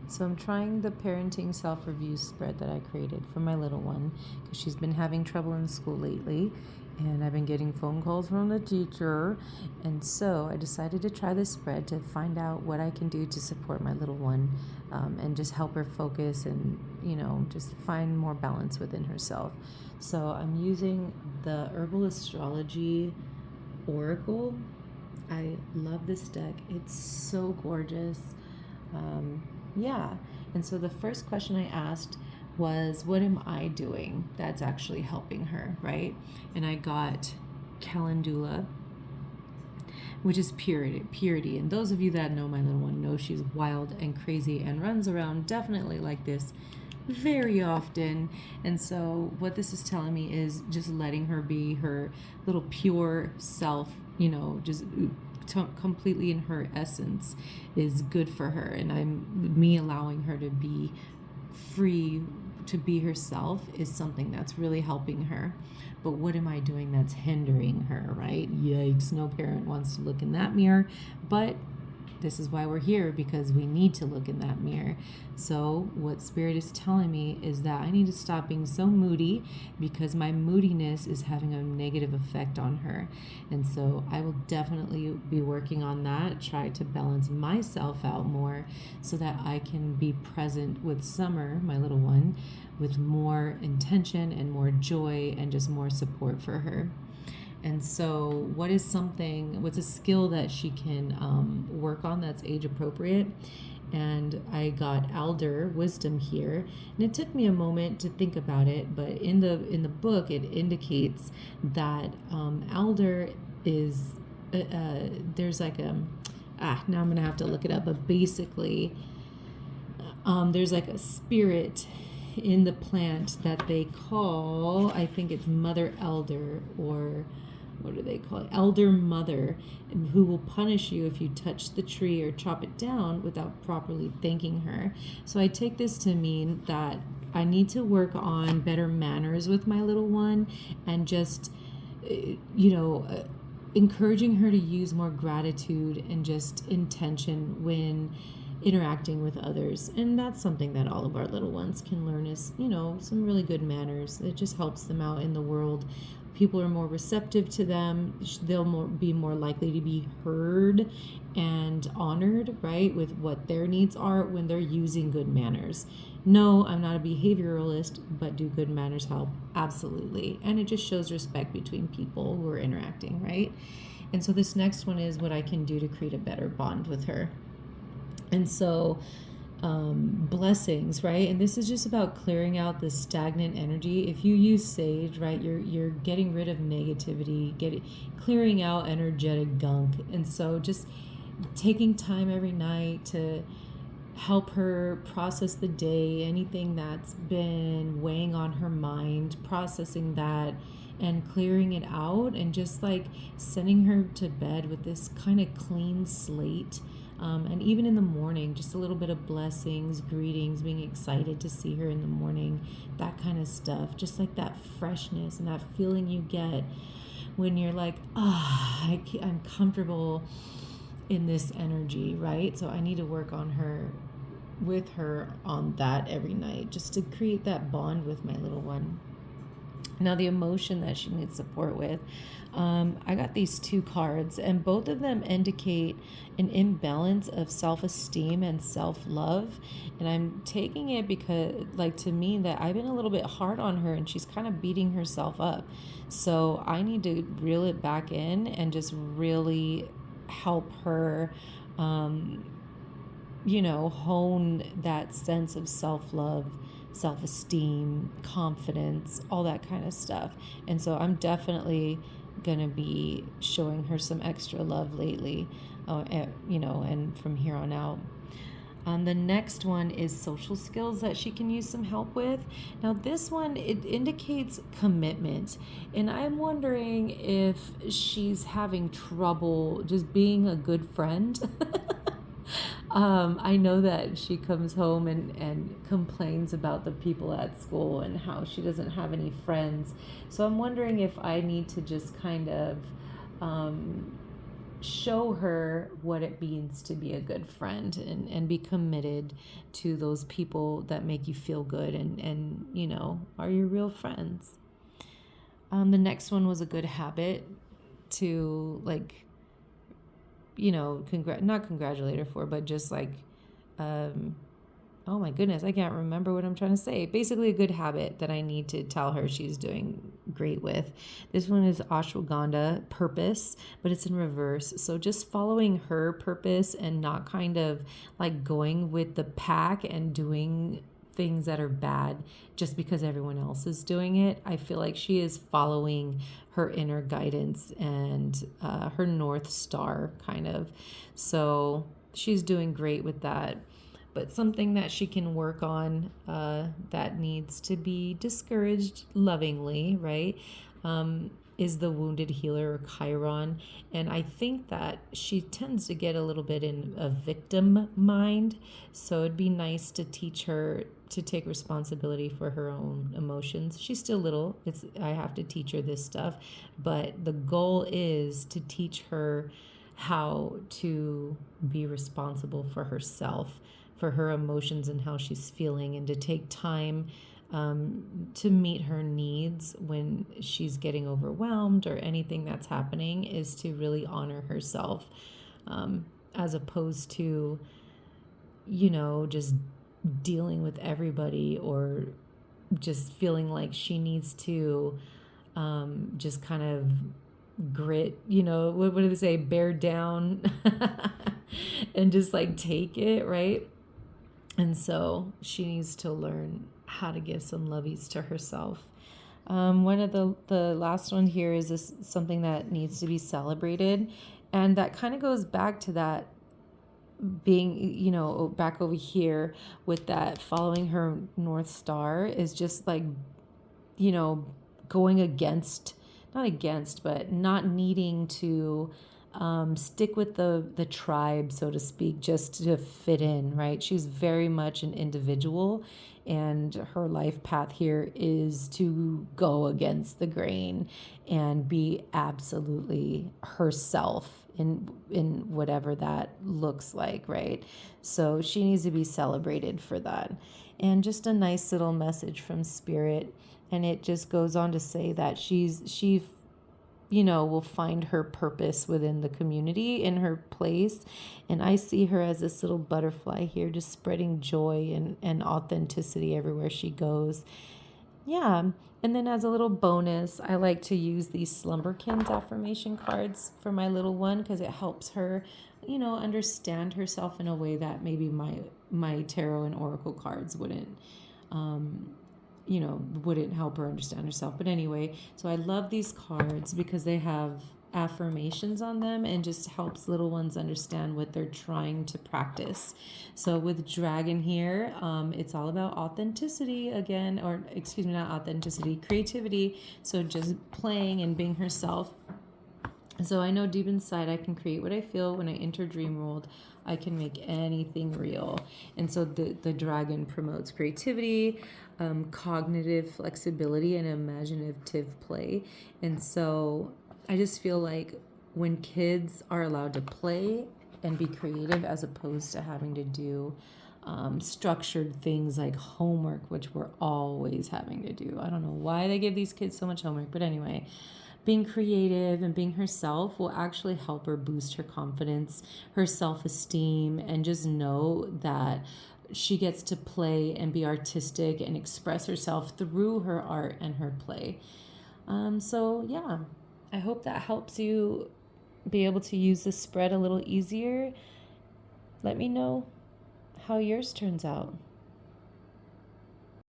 So I'm trying the parenting self-review spread that I created for my little one because she's been having trouble in school lately, and I've been getting phone calls from the teacher. And so I decided to try this spread to find out what I can do to support my little one, and just help her focus and, just find more balance within herself. So I'm using the Herbal Astrology Oracle. I love this deck. It's so gorgeous. Yeah. And so the first question I asked was, what am I doing that's actually helping her, right? And I got calendula, which is purity. And those of you that know my little one know she's wild and crazy and runs around definitely like this very often. And so what this is telling me is just letting her be her little pure self, just completely in her essence is good for her. And me allowing her to be free to be herself is something that's really helping her. But what am I doing that's hindering her, right? Yikes, no parent wants to look in that mirror, but this is why we're here, because we need to look in that mirror. So what Spirit is telling me is that I need to stop being so moody, because my moodiness is having a negative effect on her. And so I will definitely be working on that, try to balance myself out more so that I can be present with Summer, my little one, with more intention and more joy and just more support for her. And so what's a skill that she can work on that's age appropriate? And I got elder wisdom here, and it took me a moment to think about it, but in the book it indicates that elder is there's like now I'm gonna have to look it up, but basically there's like a spirit in the plant that they call, I think it's mother elder, or what do they call it? Elder mother, who will punish you if you touch the tree or chop it down without properly thanking her. So I take this to mean that I need to work on better manners with my little one, and just, encouraging her to use more gratitude and just intention when interacting with others. And that's something that all of our little ones can learn, is some really good manners. It just helps them out in the world. People are more receptive to them. They'll be more likely to be heard and honored, right, with what their needs are when they're using good manners. No, I'm not a behavioralist, but do good manners help? Absolutely. And it just shows respect between people who are interacting, right? And so this next one is what I can do to create a better bond with her. And so blessings, right? And this is just about clearing out the stagnant energy. If you use sage, right, you're getting rid of negativity, clearing out energetic gunk. And so just taking time every night to help her process the day, anything that's been weighing on her mind, processing that and clearing it out, and just like sending her to bed with this kind of clean slate. And even in the morning, just a little bit of blessings, greetings, being excited to see her in the morning, that kind of stuff. Just like that freshness and that feeling you get when you're like, I'm comfortable in this energy, right? So I need to work with her on that every night, just to create that bond with my little one. Now, the emotion that she needs support with, I got these two cards, and both of them indicate an imbalance of self-esteem and self-love. And I'm taking it because, to mean that I've been a little bit hard on her, and she's kind of beating herself up. So I need to reel it back in and just really help her, hone that sense of self-love, self-esteem, confidence, all that kind of stuff. And so I'm definitely going to be showing her some extra love lately, and from here on out. The next one is social skills that she can use some help with. Now, this one, it indicates commitment. And I'm wondering if she's having trouble just being a good friend. I know that she comes home and complains about the people at school and how she doesn't have any friends. So I'm wondering if I need to just kind of show her what it means to be a good friend, and be committed to those people that make you feel good and are your real friends. The next one was a good habit to not congratulate her for, but just oh my goodness, I can't remember what I'm trying to say. Basically, a good habit that I need to tell her she's doing great with. This one is ashwagandha, purpose, but it's in reverse. So just following her purpose and not kind of going with the pack and doing things that are bad just because everyone else is doing it. I feel like she is following her inner guidance and her North Star, kind of. So she's doing great with that. But something that she can work on that needs to be discouraged lovingly, right, is the wounded healer, or Chiron. And I think that she tends to get a little bit in a victim mind. So it'd be nice to teach her to take responsibility for her own emotions. She's still little. I have to teach her this stuff. But the goal is to teach her how to be responsible for herself, for her emotions and how she's feeling, and to take time to meet her needs when she's getting overwhelmed or anything that's happening, is to really honor herself, as opposed to, just dealing with everybody, or just feeling like she needs to just kind of grit, what do they say, bear down and just take it, right? And so she needs to learn how to give some lovies to herself. One of the last one here is something that needs to be celebrated. And that kind of goes back to that being, back over here with that following her North Star, is just going against, not against, but not needing to stick with the tribe, so to speak, just to fit in, right? She's very much an individual, and her life path here is to go against the grain and be absolutely herself in whatever that looks like, right? So she needs to be celebrated for that. And just a nice little message from Spirit, and it just goes on to say that she will find her purpose within the community, in her place. And I see her as this little butterfly here, just spreading joy and authenticity everywhere she goes. Yeah. And then as a little bonus, I like to use these Slumberkins affirmation cards for my little one, because it helps her, understand herself in a way that maybe my tarot and oracle cards wouldn't help her understand herself. But anyway, so I love these cards because they have affirmations on them, and just helps little ones understand what they're trying to practice. So with Dragon here, it's all about authenticity again, or excuse me, not authenticity, creativity. So just playing and being herself. So I know deep inside I can create what I feel. When I enter dream world, I can make anything real. And so the dragon promotes creativity, cognitive flexibility, and imaginative play. And so I just feel like when kids are allowed to play and be creative, as opposed to having to do structured things like homework, which we're always having to do. I don't know why they give these kids so much homework, but anyway, being creative and being herself will actually help her boost her confidence, her self-esteem, and just know that she gets to play and be artistic and express herself through her art and her play. So yeah, I hope that helps you be able to use this spread a little easier. Let me know how yours turns out.